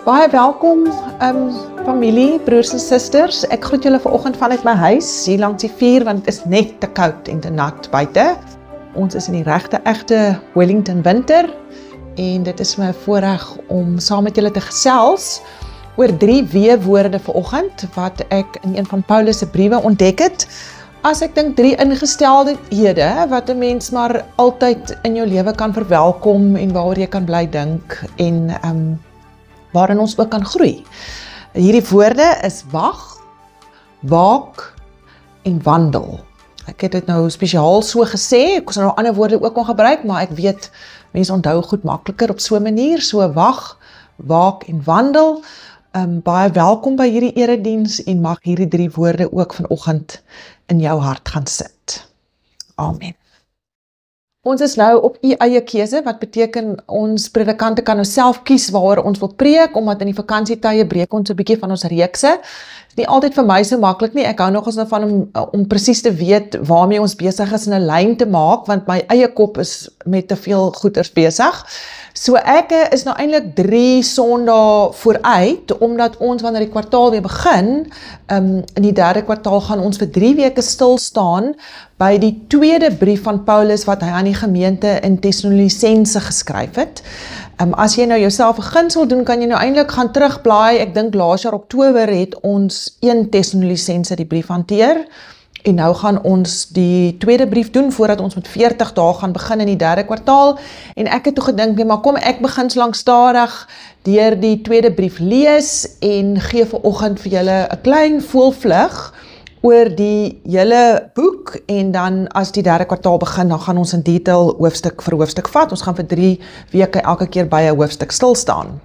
Baie welkom familie, broers en susters. Ek groet julle vanoggend vanuit my huis, hier langs die vuur, want het is net te koud en te nat buite. Ons is in die regte egte Wellington winter en dit is my voorreg om saam met julle te gesels oor 3 weewoorde vanoggend wat ek in een van Paulus se briewe ontdek het. As ek dink 3 ingesteldhede wat 'n mens maar altyd in jou lewe kan verwelkom en waaroor jy kan bly dink en waarin ons ook kan groei. Hierdie woorde is wag, waak en wandel. Ek het dit nou spesiaal so gesê, ek sal nou ander woorde ook kon gebruik, maar ek weet, mense onthou goed makliker op so 'n manier, so wag, waak en wandel. Baie welkom by hierdie erediens en mag hierdie 3 woorde ook vanoggend in jou hart gaan sit. Amen. Ons is nou op u eie keuse, wat beteken ons predikante kan nou self kies waaroor ons wil preek, omdat in die vakansietye breek ons 'n bietjie van ons reekse. Dit is nie altyd vir my so maklik nie, ek hou nogals daarvan om presies te weet waarmee ons besig is in 'n lyn te maak, want my eie kop is met te veel goeders besig. So ek is nou eintlik 3 Sondae vooruit, omdat ons wanneer die kwartaal weer begin, in die 3de kwartaal gaan ons vir 3 weke stil staan by die 2de brief van Paulus wat hy aan die gemeente in Tessalonisense geskryf het. As jy nou jouself 'n guns wil doen, kan jy nou eintlik gaan terugblaai. Ek dink laas jaar Oktober het ons 1 Tessalonisense die brief hanteer. En nou gaan ons die 2de brief doen, voordat ons met 40 dae gaan begin in die 3de kwartaal. En ek het toe gedink, nee, maar kom ek begin so lank stadig deur die 2de brief lees en gee vanoggend vir julle 'n klein voelvlug oor die hele boek, en dan as die 3de kwartaal begin, dan gaan ons in detail hoofstuk vir hoofstuk vat. Ons gaan vir 3 weke elke keer by 'n hoofstuk stil staan.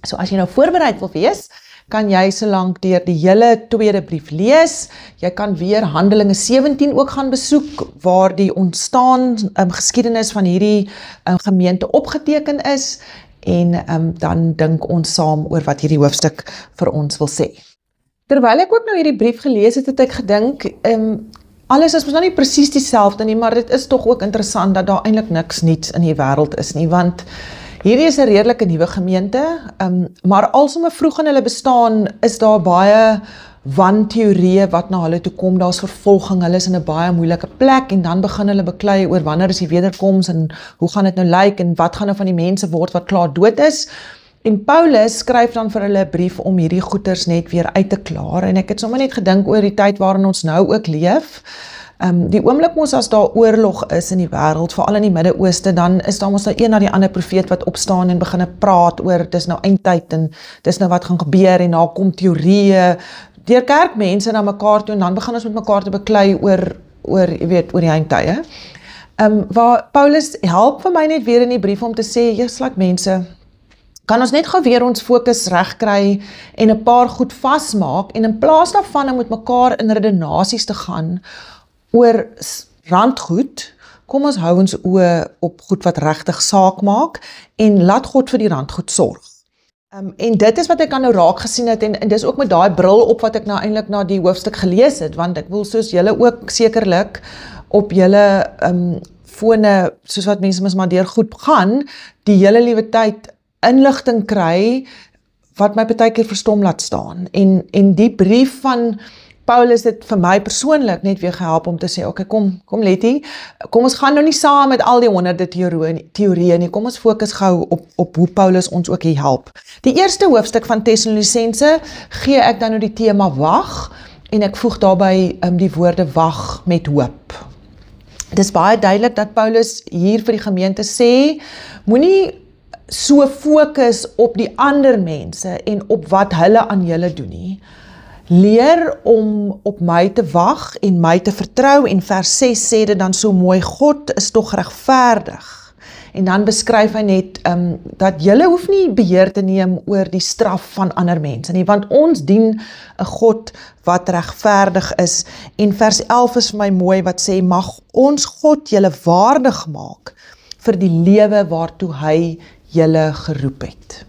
So as jy nou voorbereid wil wees, kan jy solank deur die hele 2de brief lees. Jy kan weer Handelinge 17 ook gaan besoek, waar die ontstaan geskiedenis van hierdie gemeente opgeteken is, en dan dink ons saam oor wat hierdie hoofstuk vir ons wil sê. Terwyl ek ook nou hierdie brief gelees het, het ek gedink, alles is nou nie presies dieselfde nie, maar dit is tog ook interessant dat daar eintlik niks niets in die wêreld is nie, want hierdie is 'n redelike nuwe gemeente, maar alsommer vroeg in hulle bestaan is daar baie wanteorieë wat na hulle toe kom, daar's vervolging, hulle is in 'n baie moeilike plek, en dan begin hulle beklei oor wanneer is die wederkoms, en hoe gaan dit nou lyk, en wat gaan nou van die mense word wat klaar dood is. En Paulus skryf dan vir hulle 'n brief om hierdie goeters net weer uit te klaar, en ek het sommer net gedink oor die tyd waarin ons nou ook leef. Die oomblik mos as daar oorlog is in die wêreld, veral in die Midde-Ooste, dan is daar mos nou een na die ander profeet wat opstaan en begin praat oor, dis nou eindtyd, en dis nou wat gaan gebeur, en daar kom teorieë, deur kerkmense na mekaar toe, en dan begin ons met mekaar te beklei oor jy weet, oor die eindtye. Waar Paulus help vir my net weer in die brief om te sê, Jesus, mense, kan ons net gou weer ons fokus regkry en 'n paar goed vasmaak, en in plaas daarvan om met mekaar in redenasies te gaan oor randgoed, kom ons hou ons oë op goed wat regtig saak maak, en laat God vir die randgoed sorg. En dit is wat ek nou raak gesien het, en dis ook met daai bril op wat ek nou eintlik na die hoofstuk gelees het, want ek wil soos julle ook sekerlik op julle fone, soos wat mense mis maar deur goed gaan, die hele liewe tyd inligting kry, wat my partykeer verstom laat staan. En die brief van Paulus het vir my persoonlik net weer gehelp om te sê, okay, kom Letty, kom ons gaan nou nie saam met al die honderde teorieë nie, kom ons fokus gou op hoe Paulus ons ook hier help. Die eerste hoofstuk van Tessalonisense gee ek dan nou die tema wag, en ek voeg daarby die woorde wag met hoop. Dit is baie duidelik dat Paulus hier vir die gemeente sê, moenie so fokus op die ander mense en op wat hulle aan julle doen nie. Leer om op my te wag en my te vertrou, en vers 6 sê dit dan so mooi, God is tog regverdig. En dan beskryf hy net dat julle hoef nie beheer te neem oor die straf van ander mense nie, want ons dien 'n God wat regverdig is. En vers 11 is vir my mooi wat sê, mag ons God julle waardig maak vir die lewe waartoe hy julle geroep het.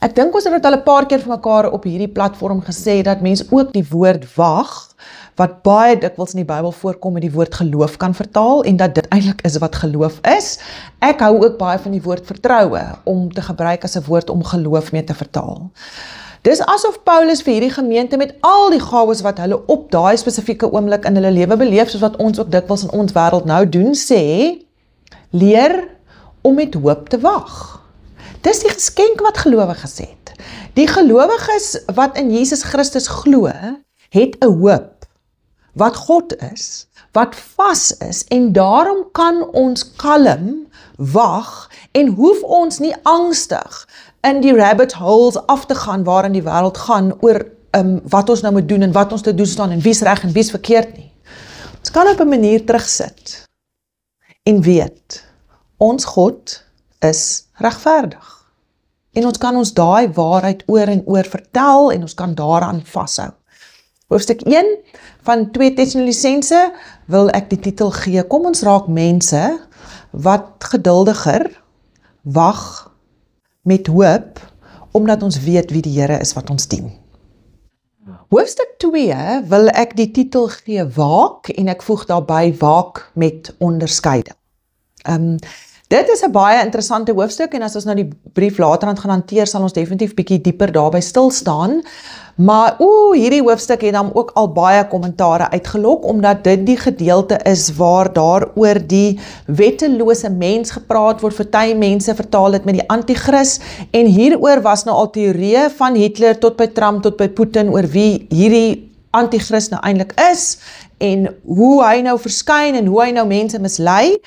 Ek dink ons het dit al 'n paar keer vir mekaar op hierdie platform gesê, dat mens ook die woord wag, wat baie dikwels in die Bybel voorkom, met die woord geloof kan vertaal, en dat dit eintlik is wat geloof is. Ek hou ook baie van die woord vertroue, om te gebruik as 'n woord om geloof mee te vertaal. Dis asof Paulus vir hierdie gemeente met al die gawes wat hulle op daai spesifieke oomblik in hulle lewe beleef, soos wat ons ook dikwels in ons wêreld nou doen, sê, leer om met hoop te wag. Dis die geskenk wat gelowiges het. Die gelowiges wat in Jesus Christus glo, het 'n hoop wat God is, wat vas is, en daarom kan ons kalm wag en hoef ons nie angstig in die rabbit holes af te gaan waarin die wêreld gaan oor wat ons nou moet doen en wat ons te doen staan en wie's reg en wie's verkeerd nie. Ons kan op 'n manier terugsit en weet, ons God is regverdig. En ons kan ons daai waarheid oor en oor vertel en ons kan daaraan vashou. Hoofstuk 1 van 2 Tessalonisense wil ek die titel gee, kom ons raak mense wat geduldiger wag met hoop, omdat ons weet wie die Here is wat ons dien. Hoofstuk 2 wil ek die titel gee waak, en ek voeg daarby waak met onderskeiding. Dit is 'n baie interessante hoofstuk, en as ons nou die brief later gaan hanteer, sal ons definitief bietjie dieper daarby stil staan. Maar hierdie hoofstuk het dan ook al baie kommentare uitgelok, omdat dit die gedeelte is waar daar oor die wettelose mens gepraat word. Party mense vertaal dit met die anti-kris, en hieroor was nou al teorieë van Hitler tot by Trump tot by Putin oor wie hierdie anti-kris nou eintlik is, en hoe hy nou verskyn en hoe hy nou mense mislei.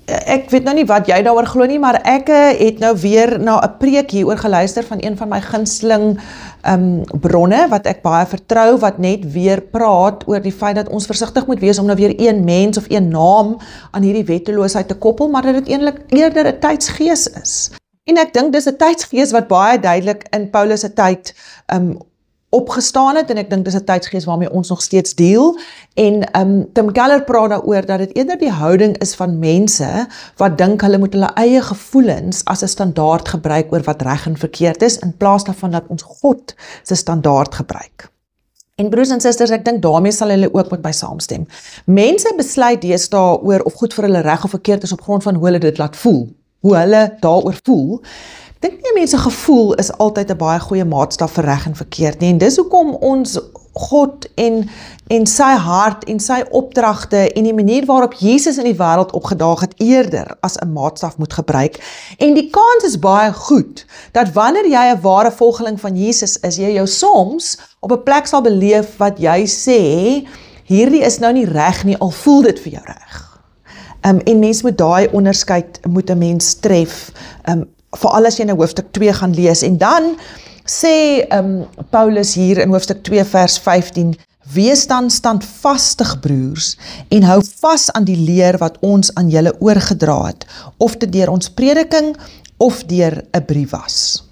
Ek weet nou nie wat jy daaroor glo nie, maar ek het nou weer na 'n preek hieroor geluister van een van my gunsteling bronne, wat ek baie vertrou, wat net weer praat oor die feit dat ons versigtig moet wees om nou weer een mens of een naam aan hierdie wetteloosheid te koppel, maar dat dit eintlik eerder 'n tydsgees is. En ek dink dis 'n tydsgees wat baie duidelik in Paulus se tyd opgestaan het, en ek dink dis 'n tydsgees waarmee ons nog steeds deel, en Tim Keller praat daaroor dat dit eerder die houding is van mense wat dink hulle moet hulle eie gevoelens as 'n standaard gebruik oor wat reg en verkeerd is, in plaas daarvan dat ons God se standaard gebruik. En broers en susters, ek dink daarmee sal hulle ook met my saamstem. Mense besluit deesdae oor of goed vir hulle reg of verkeerd is op grond van hoe hulle dit laat voel, hoe hulle daaroor voel. Ek dink nie mense gevoel is altyd 'n baie goeie maatstaf vir reg en verkeerd nie, en dis hoekom ons God en sy hart en sy opdragte en die manier waarop Jesus in die wêreld opgedaag het eerder as 'n maatstaf moet gebruik. En die kans is baie goed dat wanneer jy 'n ware volgeling van Jesus is, jy jou soms op 'n plek sal beleef wat jy sê, hierdie is nou nie reg nie, al voel dit vir jou reg. En mens moet daai onderskeid moet 'n mens tref, veral as jy nou hoofstuk 2 gaan lees. En dan sê Paulus hier in hoofstuk 2 vers 15, wees dan standvastig broers, en hou vas aan die leer wat ons aan julle oorgedra het, of dit deur ons prediking, of deur 'n brief was.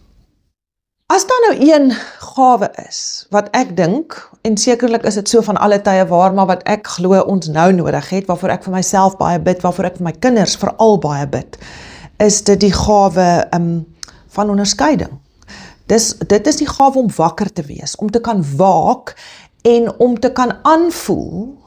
As daar nou een gawe is, wat ek dink, en sekerlik is dit so van alle tye waar, maar wat ek glo ons nou nodig het, waarvoor ek vir myself baie bid, waarvoor ek vir my kinders veral baie bid, is dit die gawe van onderskeiding. Dit is die gawe om wakker te wees, om te kan waak en om te kan aanvoel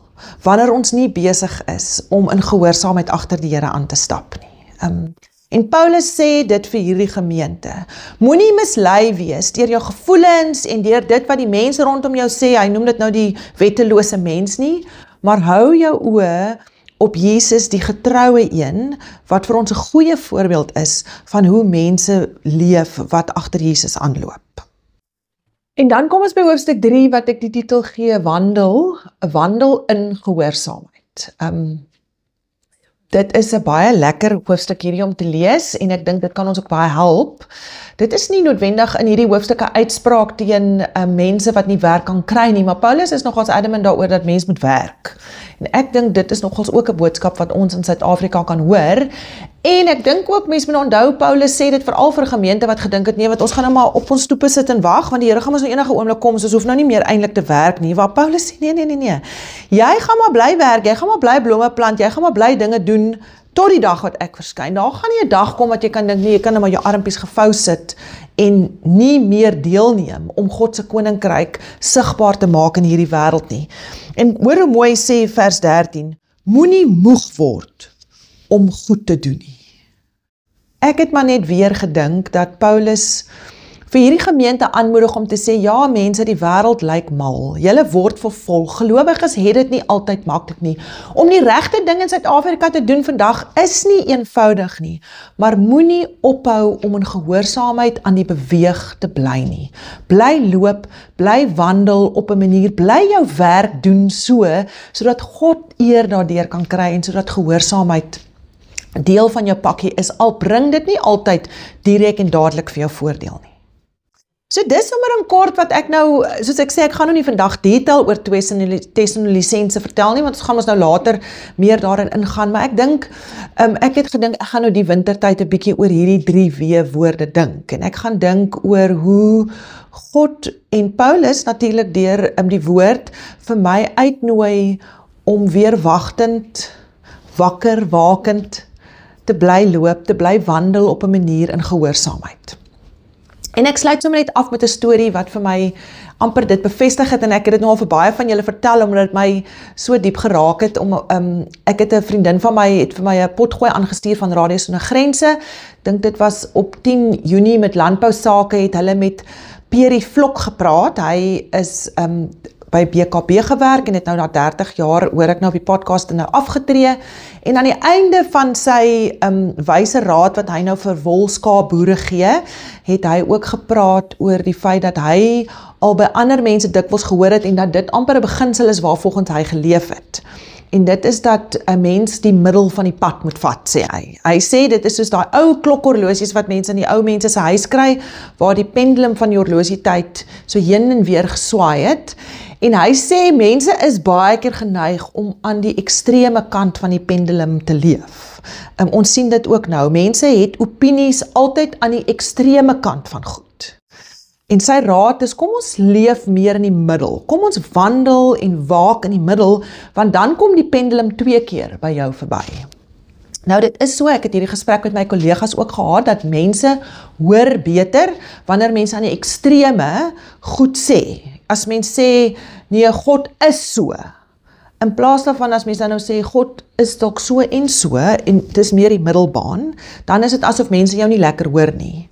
wanneer ons nie besig is om in gehoorsaamheid agter die Here aan te stap nie. En Paulus sê dit vir hierdie gemeente. Moenie mislei wees deur jou gevoelens en deur dit wat die mense rondom jou sê, hy noem dit nou die wettelose mens nie, maar hou jou oë op Jesus, die getroue een, wat vir ons 'n goeie voorbeeld is van hoe mense leef wat agter Jesus aanloop. En dan kom ons by hoofstuk 3 wat ek die titel gee, wandel in gehoorsaamheid. Dit is 'n baie lekker hoofstuk hierdie om te lees, en ek dink dit kan ons ook baie help. Dit is nie noodwendig in hierdie hoofstukke uitspraak teen mense wat nie werk kan kry nie, maar Paulus is nogals adamant daaroor dat mens moet werk. En ek dink dit is nogals ook 'n boodskap wat ons in Suid-Afrika kan hoor. En ek dink ook mense moet onthou, Paulus sê dit veral vir 'n gemeente wat gedink het, nee, wat ons gaan nou maar op ons stoepe sit en wag, want die Here gaan ons nou enige oomblik kom, so ons hoef nou nie meer eintlik te werk nie. Waar Paulus sê, nee. Jy gaan maar bly werk, jy gaan maar bly blomme plant, jy gaan maar bly dinge doen tot die dag wat ek verskyn. Daar gaan nie 'n dag kom wat jy kan dink, nee, jy kan nou maar jou armpies gevou sit en nie meer deelneem om God se koninkryk sigbaar te maak in hierdie wêreld nie. En hoor hoe mooi sê vers 13, moenie moeg word om goed te doen nie. Ek het maar net weer gedink dat Paulus vir hierdie gemeente aanmoedig om te sê, ja mense, die wêreld lyk mal, julle word vervolg, gelowiges het dit nie altyd maklik nie, om die regte ding in Suid-Afrika te doen vandag is nie eenvoudig nie, maar moenie ophou om in gehoorsaamheid aan die beweeg te bly nie, bly loop, bly wandel op 'n manier, bly jou werk doen sodat God eer daardeur kan kry en sodat gehoorsaamheid deel van jou pakkie is, al bring dit nie altyd direk en dadelik vir jou voordeel nie. So dis sommer in kort wat ek nou, soos ek sê, ek gaan nou nie vandag detail oor Tessalonisense vertel nie, want ons gaan ons nou later meer daarin ingaan, maar ek dink, ek het gedink, ek gaan nou die wintertyd 'n bietjie oor hierdie 3 W-woorde dink, en ek gaan dink oor hoe God en Paulus natuurlik deur die woord vir my uitnooi om weer wagtend, wakker, wakend te bly loop, te bly wandel op 'n manier in gehoorsaamheid. En ek sluit sommer net af met 'n storie wat vir my amper dit bevestig het, en ek het dit nou al vir baie van julle vertel, omdat dit my so diep geraak het, ek het 'n vriendin van my, het vir my 'n potgooi aangestuur van Radio Sonder Grense, dink dit was op 10 Junie met landbou sake, het hulle met Pierie Vlok gepraat, hy is by BKB gewerk en het nou na 30 jaar, hoor ek nou op die podcast, nou afgetree, en aan die einde van sy wyse raad wat hy nou vir wolskaapboere gee, het hy ook gepraat oor die feit dat hy al by ander mense dikwels gehoor het en dat dit amper 'n beginsel is waarvolgens hy geleef het. En dit is dat 'n mens die middel van die pad moet vat, sê hy. Hy sê dit is soos daai ou klokhorlosies wat mense in die ou mense se huis kry, waar die pendulum van die horlosietyd so heen en weer geswaai het. En hy sê mense is baie keer geneig om aan die ekstreme kant van die pendulum te leef. Ons sien dit ook nou. Mense het opinies altyd aan die ekstreme kant van goed. En sy raad is, kom ons leef meer in die middel. Kom ons wandel en waak in die middel, want dan kom die pendulum 2 keer by jou verby. Nou dit is so, ek het hierdie gesprek met my kollegas ook gehad, dat mense hoor beter, wanneer mense aan die ekstreme goed sê. As mens sê, nee, God is so, in plaas daarvan as mens dan nou sê, God is dalk so en dit is meer die middelbaan, dan is dit asof mense jou nie lekker hoor nie.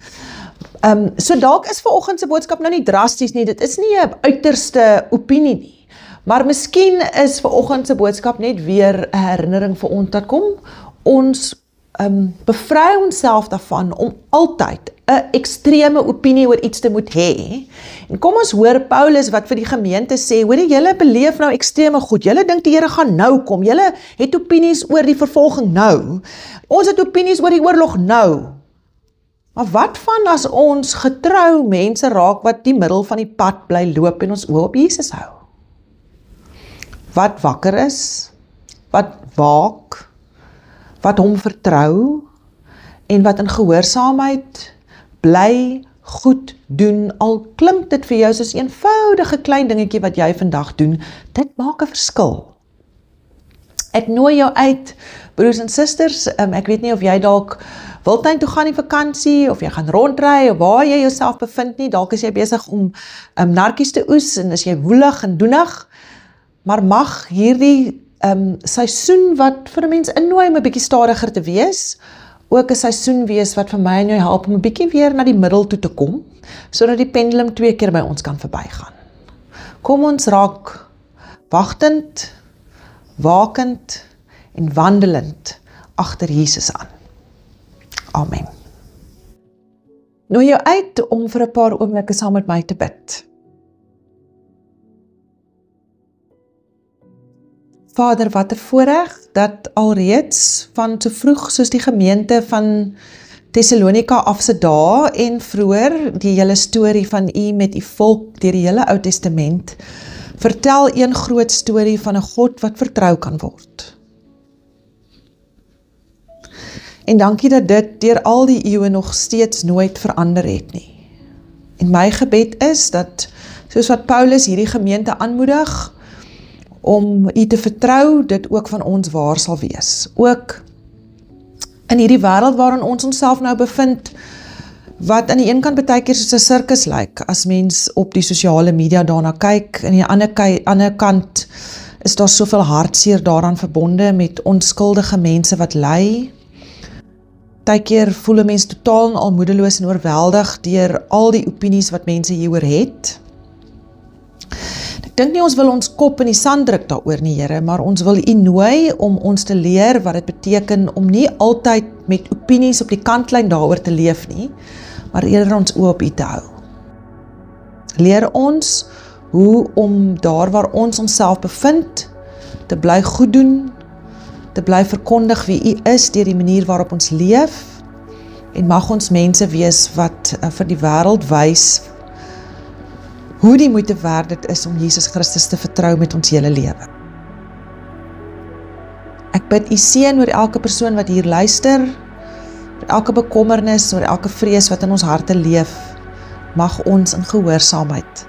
So dalk is vanoggend se boodskap nou nie drasties nie, dit is nie 'n uiterste opinie nie, maar miskien is vanoggend se boodskap net weer 'n herinnering vir ons, dat kom ons bevry onsself daarvan om altyd 'n ekstreme opinie oor iets te moet hê. En kom ons hoor Paulus wat vir die gemeente sê, hoor julle beleef nou ekstreme goed, julle dink die Here gaan nou kom, julle het opinies oor die vervolging nou, ons het opinies oor die oorlog nou. Maar wat van as ons getrou mense raak wat die middel van die pad bly loop en ons oë op Jesus hou? Wat wakker is, wat waak, wat hom vertrou en wat in gehoorsaamheid bly goed doen, al klink dit vir jou soos 'n eenvoudige klein dingetjie wat jy vandag doen, dit maak 'n verskil. Ek nooi jou uit, broers en susters, ek weet nie of jy dalk Wildtuin toe gaan in vakansie, of jy gaan rondry, of waar jy jouself bevind nie, dalk is jy besig om narkies te oes, en is jy woelig en doenig, maar mag hierdie seisoen wat vir 'n mens innooi om 'n bietjie stadiger te wees, ook 'n seisoen wees wat vir my en jou help om 'n bietjie weer na die middel toe te kom, sodat die pendulum 2 keer by ons kan verbygaan. Kom ons raak wagtend, wakend en wandelend agter Jesus aan. Amen. Nooi jou uit om vir 'n paar oomblikke saam met my te bid. Vader, wat 'n voorreg dat alreeds van so vroeg soos die gemeente van Tessalonika af se dae en vroeër die hele storie van U met U volk deur die hele Ou Testament vertel een groot storie van 'n God wat vertrou kan word. En dankie dat dit deur al die eeue nog steeds nooit verander het nie. En my gebed is dat, soos wat Paulus hierdie gemeente aanmoedig, om U te vertrou, dit ook van ons waar sal wees. Ook In hierdie wêreld waarin ons onsself nou bevind, wat aan die een kant baie keer soos 'n sirkus lyk, as mens op die sosiale media daarna kyk, en aan die ander kant is daar soveel hartseer daaraan verbonde met onskuldige mense wat ly. Partykeer voel 'n mens totaal en al moedeloos en oorweldig deur al die opinies wat mense hieroor het. Ek dink nie ons wil ons kop in die sand druk daaroor nie, Here, maar ons wil U nooi om ons te leer wat dit beteken om nie altyd met opinies op die kantlyn daaroor te leef nie, maar eerder ons oë op U te hou. Leer ons hoe om daar waar ons onsself bevind, te bly goed doen, te bly verkondig wie U is deur die manier waarop ons leef, en mag ons mense wees wat vir die wêreld wys hoe die moeite werd dit is om Jesus Christus te vertrou met ons hele lewe. Ek bid U seën oor elke persoon wat hier luister, oor elke bekommernis, oor elke vrees wat in ons harte leef, mag ons in gehoorsaamheid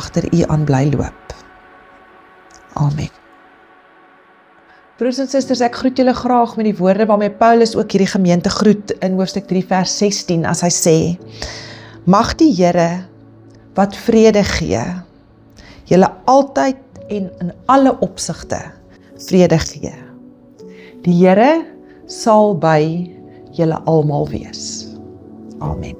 agter U aan bly loop. Amen. Broers en susters, ek groet julle graag met die woorde waarmee Paulus ook hierdie gemeente groet in hoofstuk 3 vers 16 as hy sê: Mag die Here wat vrede gee, julle altyd en in alle opsigte vrede gee. Die Here sal by julle almal wees. Amen.